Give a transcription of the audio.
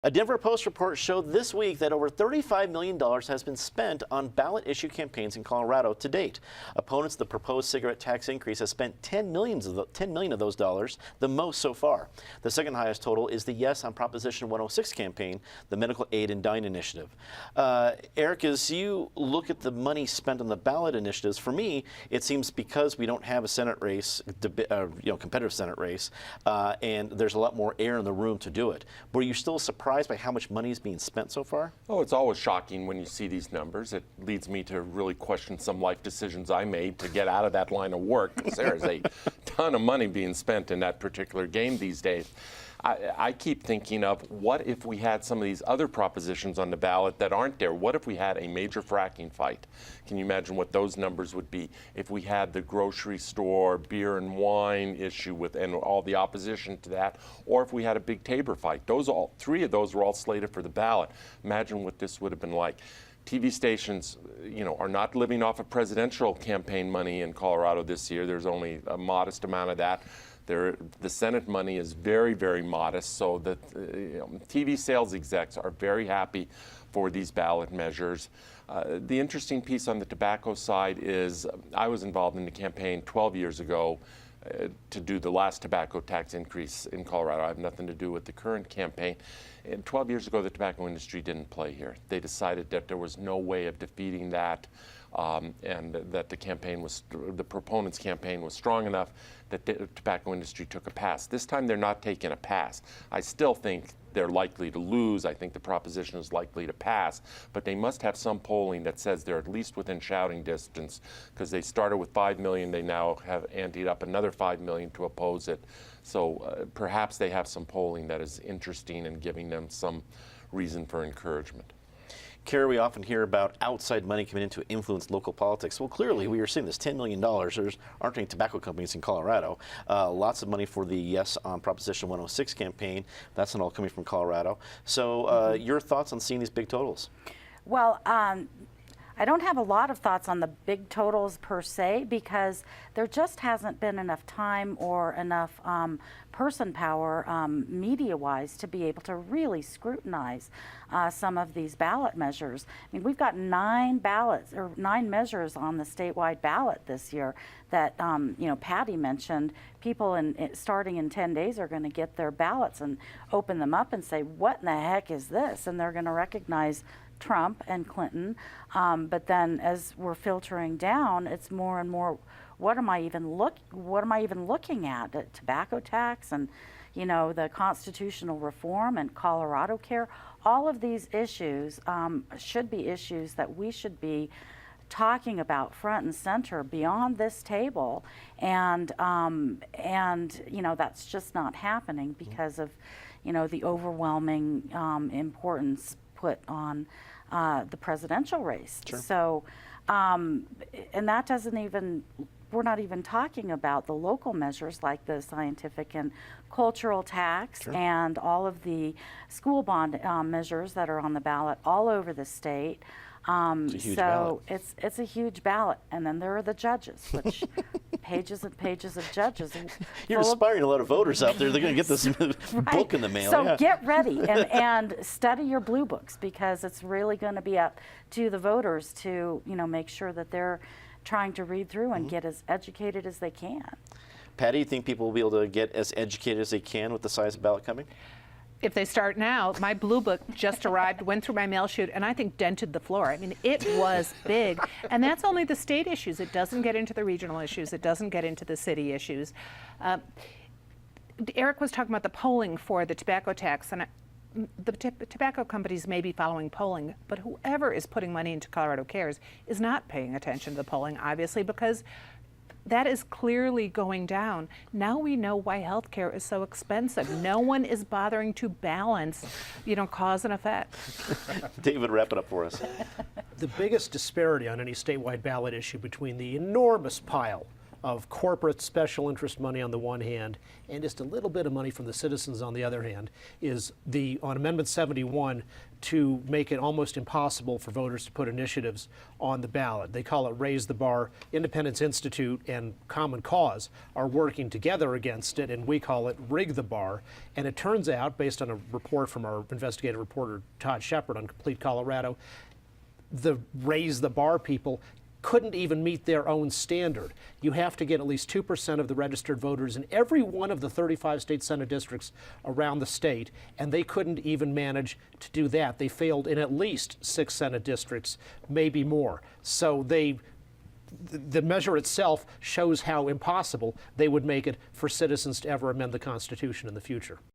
A Denver Post report showed this week that over $35 million has been spent on ballot issue campaigns in Colorado to date. Opponents of the proposed cigarette tax increase have spent $10 million of those dollars, the most so far. The second highest total is the Yes on Proposition 106 campaign, the Medical Aid and Dine initiative. Eric, as you look at the money spent on the ballot initiatives, for me, it seems because we don't have a Senate race, competitive Senate race, and there's a lot more air in the room to do it. Were you still surprised by how much money is being spent so far? Oh, it's always shocking when you see these numbers. It leads me to really question some life decisions I made to get out of that line of work, because there's a ton of money being spent in that particular game these days. I keep thinking of, what if we had some of these other propositions on the ballot that aren't there? What if we had a major fracking fight? Can you imagine what those numbers would be? If we had the grocery store beer and wine issue and all the opposition to that, or if we had a big Tabor fight. Three of those were all slated for the ballot. Imagine what this would have been like. TV stations, are not living off of presidential campaign money in Colorado this year. There's only a modest amount of that. The Senate money is very, very modest, so that TV sales execs are very happy for these ballot measures. The interesting piece on the tobacco side is I was involved in the campaign 12 years ago to do the last tobacco tax increase in Colorado. I have nothing to do with the current campaign. And 12 years ago, the tobacco industry didn't play here. They decided that there was no way of defeating that, and that the proponents' campaign was strong enough that the tobacco industry took a pass. This time, they're not taking a pass. I still think they're likely to lose. I think the proposition is likely to pass, but they must have some polling that says they're at least within shouting distance, because they started with 5 million. They now have anteed up another 5 million to oppose it. So perhaps they have some polling that is interesting and giving them some reason for encouragement. Kara, we often hear about outside money coming in to influence local politics. Well, clearly, we are seeing this $10 million. There aren't any tobacco companies in Colorado. Lots of money for the Yes on Proposition 106 campaign. That's not all coming from Colorado. So your thoughts on seeing these big totals? Well, I don't have a lot of thoughts on the big totals per se, because there just hasn't been enough time or enough person power media-wise to be able to really scrutinize some of these ballot measures. I mean, we've got 9 measures on the statewide ballot this year that, Patty mentioned. People starting in 10 days are going to get their ballots and open them up and say, what in the heck is this? And they're going to recognize Trump and Clinton, but then as we're filtering down, it's more and more, what am I even looking at? The tobacco tax and the constitutional reform and Colorado Care. All of these issues should be issues that we should be talking about front and center beyond this table, and that's just not happening because of the overwhelming importance put on the presidential race. Sure. So, and that doesn't even, we're not even talking about the local measures like the scientific and cultural tax. Sure. And all of the school bond measures that are on the ballot all over the state. It's a huge ballot. It's a huge ballot. And then there are the judges, which pages and pages of judges. You're inspiring a lot of voters out there. They're going to get this book in the mail. So get ready and study your blue books, because it's really going to be up to the voters to make sure that they're trying to read through and get as educated as they can. Patty, you think people will be able to get as educated as they can with the size of ballot coming? If they start now, my blue book just arrived, went through my mail chute, and I think dented the floor. I mean, it was big. And that's only the state issues. It doesn't get into the regional issues. It doesn't get into the city issues. Eric was talking about the polling for the tobacco tax, and the tobacco companies may be following polling, but whoever is putting money into Colorado Cares is not paying attention to the polling, obviously, because that is clearly going down. Now we know why healthcare is so expensive. No one is bothering to balance, cause and effect. David, wrap it up for us. The biggest disparity on any statewide ballot issue between the enormous pile of corporate special interest money on the one hand and just a little bit of money from the citizens on the other hand is on Amendment 71, to make it almost impossible for voters to put initiatives on the ballot. They call it Raise the Bar. Independence Institute and Common Cause are working together against it, and we call it Rig the Bar. And it turns out, based on a report from our investigative reporter Todd Shepard on Complete Colorado, the Raise the Bar people couldn't even meet their own standard. You have to get at least 2% of the registered voters in every one of the 35 state Senate districts around the state, and they couldn't even manage to do that. They failed in at least 6 Senate districts, maybe more. So the measure itself shows how impossible they would make it for citizens to ever amend the Constitution in the future.